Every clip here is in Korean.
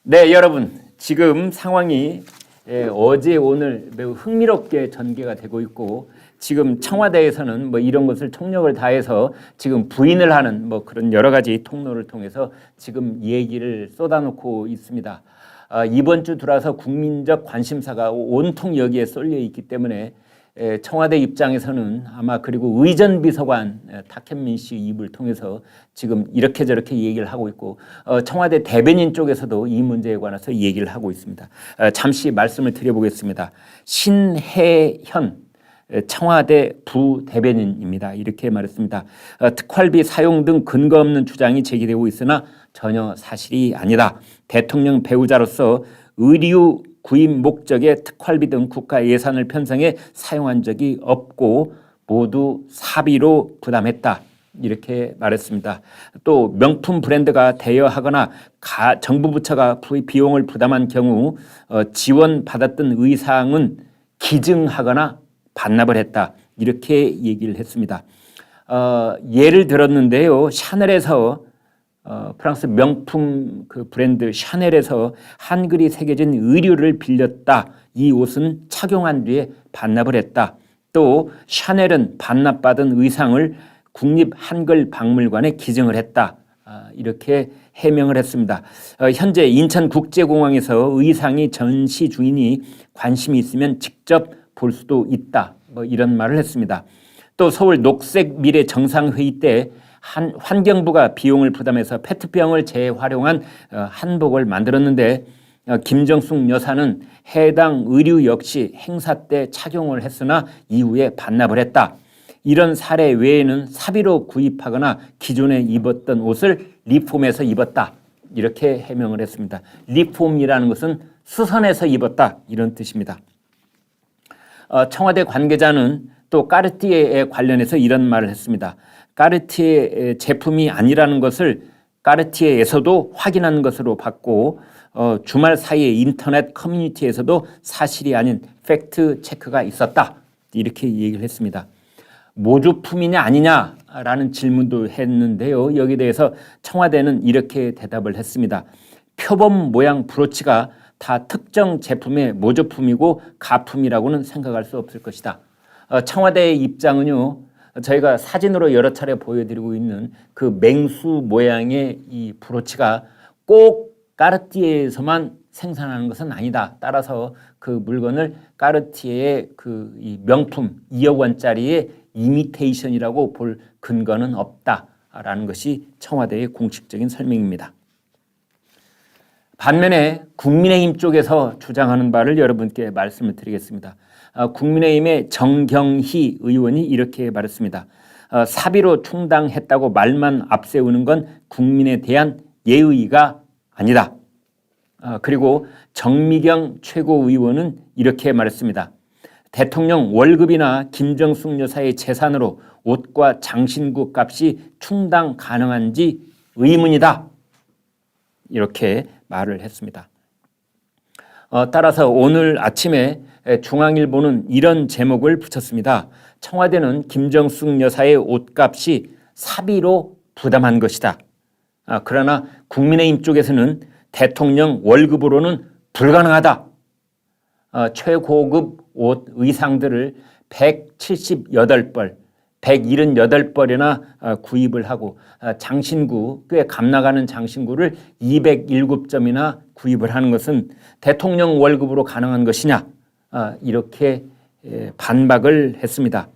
네, 여러분. 지금 상황이 어제 오늘 매우 흥미롭게 전개가 되고 있고 지금 청와대에서는 뭐 이런 것을 총력을 다해서 지금 부인을 하는 뭐 그런 여러 가지 통로를 통해서 지금 얘기를 쏟아놓고 있습니다. 이번 주 들어서 국민적 관심사가 온통 여기에 쏠려 있기 때문에 청와대 입장에서는 아마 그리고 의전 비서관 탁현민 씨 입을 통해서 지금 이렇게 저렇게 얘기를 하고 있고 청와대 대변인 쪽에서도 이 문제에 관해서 얘기를 하고 있습니다. 잠시 말씀을 드려보겠습니다. 신혜현 청와대 부대변인입니다. 이렇게 말했습니다. 특활비 사용 등 근거 없는 주장이 제기되고 있으나 전혀 사실이 아니다. 대통령 배우자로서 의류 구입 목적의 특활비 등 국가 예산을 편성해 사용한 적이 없고 모두 사비로 부담했다. 이렇게 말했습니다. 또 명품 브랜드가 대여하거나 정부 부처가 비용을 부담한 경우 지원받았던 의상은 기증하거나 반납을 했다. 이렇게 얘기를 했습니다. 예를 들었는데요. 샤넬에서 프랑스 명품 그 브랜드 샤넬에서 한글이 새겨진 의류를 빌렸다. 이 옷은 착용한 뒤에 반납을 했다. 또 샤넬은 반납받은 의상을 국립 한글 박물관에 기증을 했다. 이렇게 해명을 했습니다. 현재 인천국제공항에서 의상이 전시 중이니 관심이 있으면 직접 볼 수도 있다. 뭐 이런 말을 했습니다. 또 서울 녹색미래 정상회의 때 환경부가 비용을 부담해서 페트병을 재활용한 한복을 만들었는데 김정숙 여사는 해당 의류 역시 행사 때 착용을 했으나 이후에 반납을 했다. 이런 사례 외에는 사비로 구입하거나 기존에 입었던 옷을 리폼해서 입었다. 이렇게 해명을 했습니다. 리폼이라는 것은 수선해서 입었다. 이런 뜻입니다. 청와대 관계자는 또 까르띠에에 관련해서 이런 말을 했습니다. 까르티에 제품이 아니라는 것을 까르티에에서도 확인한 것으로 봤고 주말 사이에 인터넷 커뮤니티에서도 사실이 아닌 팩트 체크가 있었다. 이렇게 얘기를 했습니다. 모주품이냐 아니냐라는 질문도 했는데요. 여기에 대해서 청와대는 이렇게 대답을 했습니다. 표범 모양 브로치가 다 특정 제품의 모조품이고 가품이라고는 생각할 수 없을 것이다. 청와대의 입장은요. 저희가 사진으로 여러 차례 보여드리고 있는 그 맹수 모양의 이 브로치가 꼭 까르띠에에서만 생산하는 것은 아니다. 따라서 그 물건을 까르띠에의 그 이 명품 2억 원짜리의 이미테이션이라고 볼 근거는 없다라는 것이 청와대의 공식적인 설명입니다. 반면에 국민의힘 쪽에서 주장하는 바를 여러분께 말씀을 드리겠습니다. 국민의힘의 정경희 의원이 이렇게 말했습니다. 사비로 충당했다고 말만 앞세우는 건 국민에 대한 예의가 아니다. 그리고 정미경 최고의원은 이렇게 말했습니다. 대통령 월급이나 김정숙 여사의 재산으로 옷과 장신구 값이 충당 가능한지 의문이다. 이렇게 말을 했습니다. 따라서 오늘 아침에 중앙일보는 이런 제목을 붙였습니다. 청와대는 김정숙 여사의 옷값이 사비로 부담한 것이다. 그러나 국민의힘 쪽에서는 대통령 월급으로는 불가능하다. 최고급 옷 의상들을 178벌, 178벌이나 구입을 하고 장신구, 꽤 값나가는 장신구를 207점이나 구입을 하는 것은 대통령 월급으로 가능한 것이냐 이렇게 반박을 했습니다.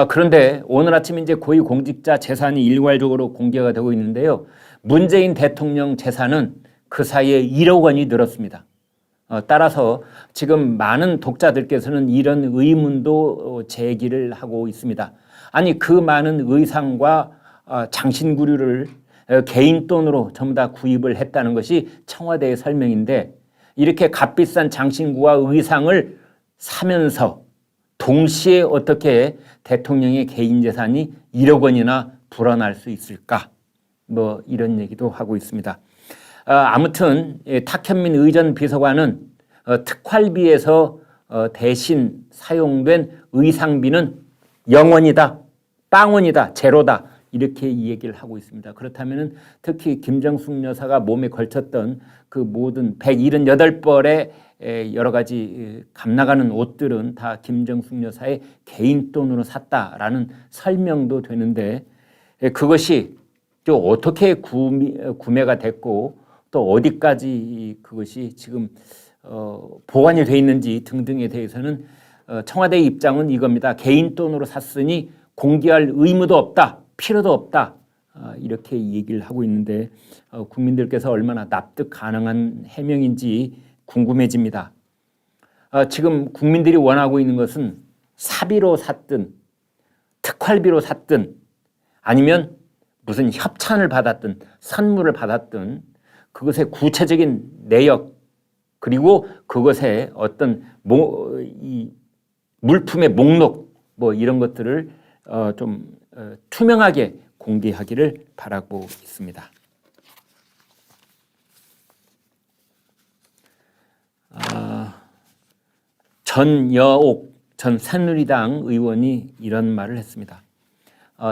그런데 오늘 아침 이제 고위공직자 재산이 일괄적으로 공개가 되고 있는데요. 문재인 대통령 재산은 그 사이에 1억 원이 늘었습니다. 따라서 지금 많은 독자들께서는 이런 의문도 제기를 하고 있습니다. 아니 그 많은 의상과 장신구류를 개인 돈으로 전부 다 구입을 했다는 것이 청와대의 설명인데 이렇게 값비싼 장신구와 의상을 사면서 동시에 어떻게 대통령의 개인 재산이 1억 원이나 불어날 수 있을까? 뭐 이런 얘기도 하고 있습니다. 아무튼 탁현민 의전 비서관은 특활비에서 대신 사용된 의상비는 0원이다, 빵원이다, 제로다 이렇게 이 얘기를 하고 있습니다. 그렇다면은 특히 김정숙 여사가 몸에 걸쳤던 그 모든 178벌의 여러 가지 값나가는 옷들은 다 김정숙 여사의 개인 돈으로 샀다라는 설명도 되는데 그것이 또 어떻게 구매가 됐고 또 어디까지 그것이 지금 보관이 돼 있는지 등등에 대해서는 청와대의 입장은 이겁니다. 개인 돈으로 샀으니 공개할 의무도 없다, 필요도 없다, 이렇게 얘기를 하고 있는데 국민들께서 얼마나 납득 가능한 해명인지 궁금해집니다. 지금 국민들이 원하고 있는 것은 사비로 샀든 특활비로 샀든 아니면 무슨 협찬을 받았든 선물을 받았든 그것의 구체적인 내역 그리고 그것의 어떤 이 물품의 목록 뭐 이런 것들을 좀 투명하게 공개하기를 바라고 있습니다. 전여옥 전 새누리당 의원이 이런 말을 했습니다.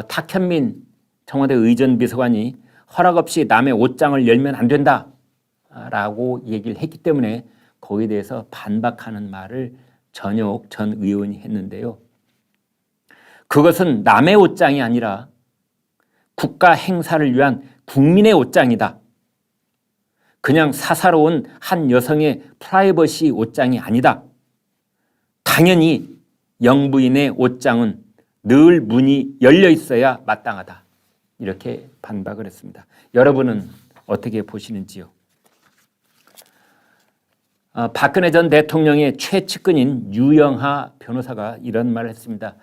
탁현민 청와대 의전비서관이 허락 없이 남의 옷장을 열면 안 된다라고 얘기를 했기 때문에 거기에 대해서 반박하는 말을 전여옥 전 의원이 했는데요. 그것은 남의 옷장이 아니라 국가 행사를 위한 국민의 옷장이다. 그냥 사사로운 한 여성의 프라이버시 옷장이 아니다. 당연히 영부인의 옷장은 늘 문이 열려 있어야 마땅하다. 이렇게 반박을 했습니다. 여러분은 어떻게 보시는지요? 박근혜 전 대통령의 최측근인 유영하 변호사가 이런 말을 했습니다.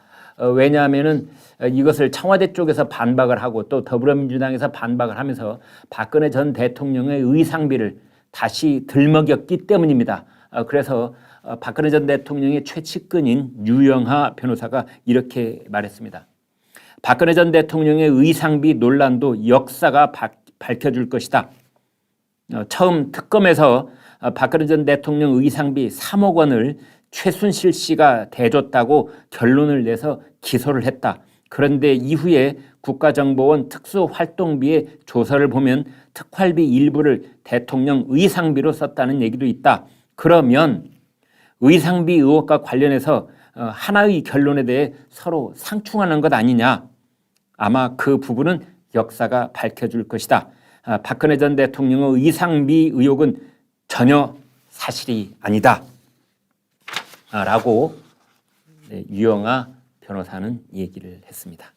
왜냐하면은 이것을 청와대 쪽에서 반박을 하고 또 더불어민주당에서 반박을 하면서 박근혜 전 대통령의 의상비를 다시 들먹였기 때문입니다. 그래서 박근혜 전 대통령의 최측근인 유영하 변호사가 이렇게 말했습니다. 박근혜 전 대통령의 의상비 논란도 역사가 밝혀줄 것이다. 처음 특검에서 박근혜 전 대통령 의상비 3억 원을 최순실 씨가 대줬다고 결론을 내서 기소를 했다. 그런데 이후에 국가정보원 특수활동비의 조사를 보면 특활비 일부를 대통령 의상비로 썼다는 얘기도 있다. 그러면 의상비 의혹과 관련해서 하나의 결론에 대해 서로 상충하는 것 아니냐. 아마 그 부분은 역사가 밝혀줄 것이다. 박근혜 전 대통령의 의상비 의혹은 전혀 사실이 아니다. 라고 유영하 변호사는 얘기를 했습니다.